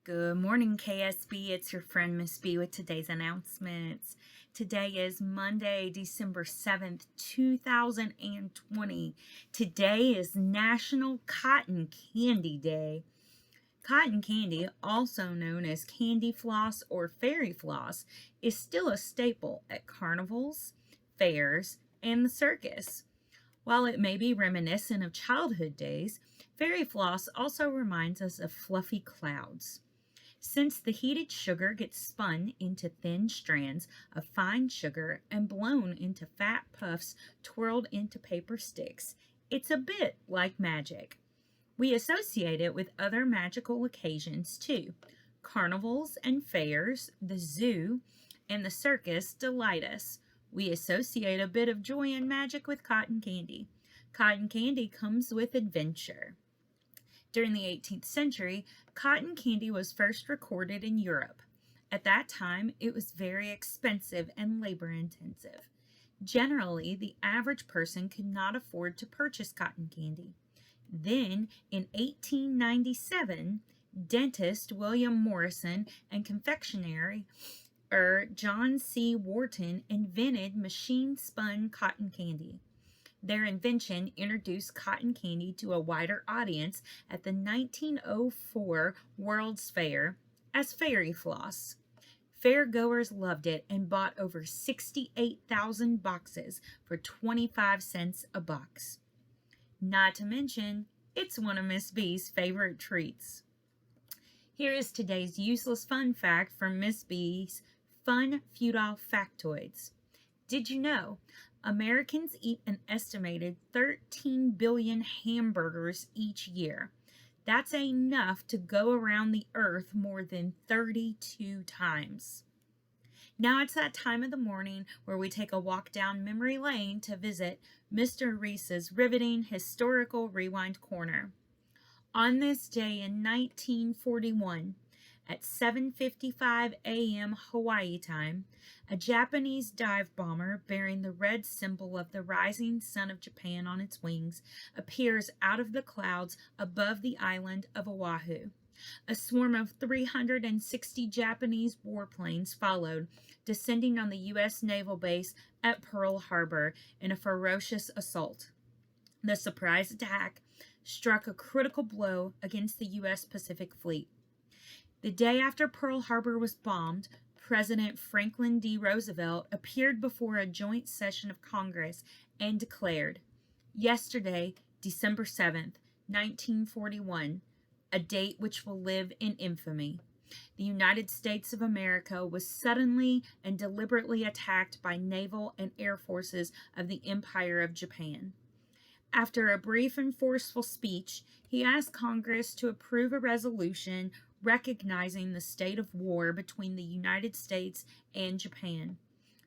Good morning, KSB. It's your friend Miss B with today's announcements. Today is Monday, December 7th, 2020. Today is National Cotton Candy Day. Cotton candy, also known as candy floss or fairy floss, is still a staple at carnivals, fairs, and the circus. While it may be reminiscent of childhood days, fairy floss also reminds us of fluffy clouds. Since the heated sugar gets spun into thin strands of fine sugar and blown into fat puffs twirled into paper sticks, it's a bit like magic. We associate it with other magical occasions too. Carnivals and fairs, the zoo, and the circus delight us. We associate a bit of joy and magic with cotton candy. Cotton candy comes with adventure. During the 18th century, cotton candy was first recorded in Europe. At that time, it was very expensive and labor-intensive. Generally, the average person could not afford to purchase cotton candy. Then, in 1897, dentist William Morrison and confectioner John C. Wharton invented machine-spun cotton candy. Their invention introduced cotton candy to a wider audience at the 1904 World's Fair as fairy floss. Fairgoers loved it and bought over 68,000 boxes for 25 cents a box. Not to mention, it's one of Miss B's favorite treats. Here is today's useless fun fact from Miss B's Fun Futile Factoids. Did you know Americans eat an estimated 13 billion hamburgers each year? That's enough to go around the earth more than 32 times. Now it's that time of the morning where we take a walk down memory lane to visit Mr. Reese's riveting historical rewind corner. On this day in 1941, at 7:55 a.m. Hawaii time, a Japanese dive bomber bearing the red symbol of the rising sun of Japan on its wings appears out of the clouds above the island of Oahu. A swarm of 360 Japanese warplanes followed, descending on the U.S. naval base at Pearl Harbor in a ferocious assault. The surprise attack struck a critical blow against the U.S. Pacific Fleet. The day after Pearl Harbor was bombed, President Franklin D. Roosevelt appeared before a joint session of Congress and declared, "Yesterday, December 7th, 1941, a date which will live in infamy. The United States of America was suddenly and deliberately attacked by naval and air forces of the Empire of Japan." After a brief and forceful speech, he asked Congress to approve a resolution recognizing the state of war between the United States and Japan.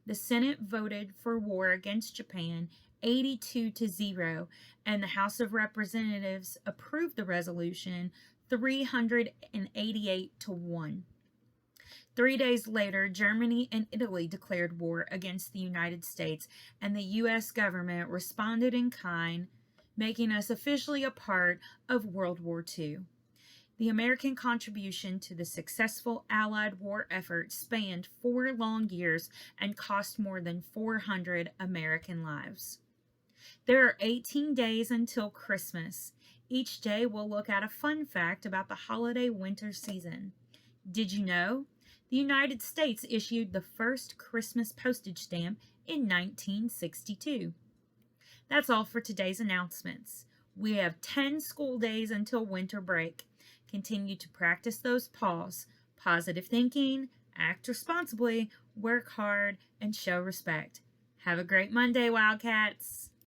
The Senate voted for war against Japan 82-0, and the House of Representatives approved the resolution 388-1. 3 days later, Germany and Italy declared war against the United States, and the U.S. government responded in kind, making us officially a part of World War II. The American contribution to the successful Allied war effort spanned 4 long years and cost more than 400 American lives. There are 18 days until Christmas. Each day we'll look at a fun fact about the holiday winter season. Did you know? The United States issued the first Christmas postage stamp in 1962. That's all for today's announcements. We have 10 school days until winter break. Continue to practice those PAWs, positive thinking, act responsibly, work hard, and show respect. Have a great Monday, Wildcats!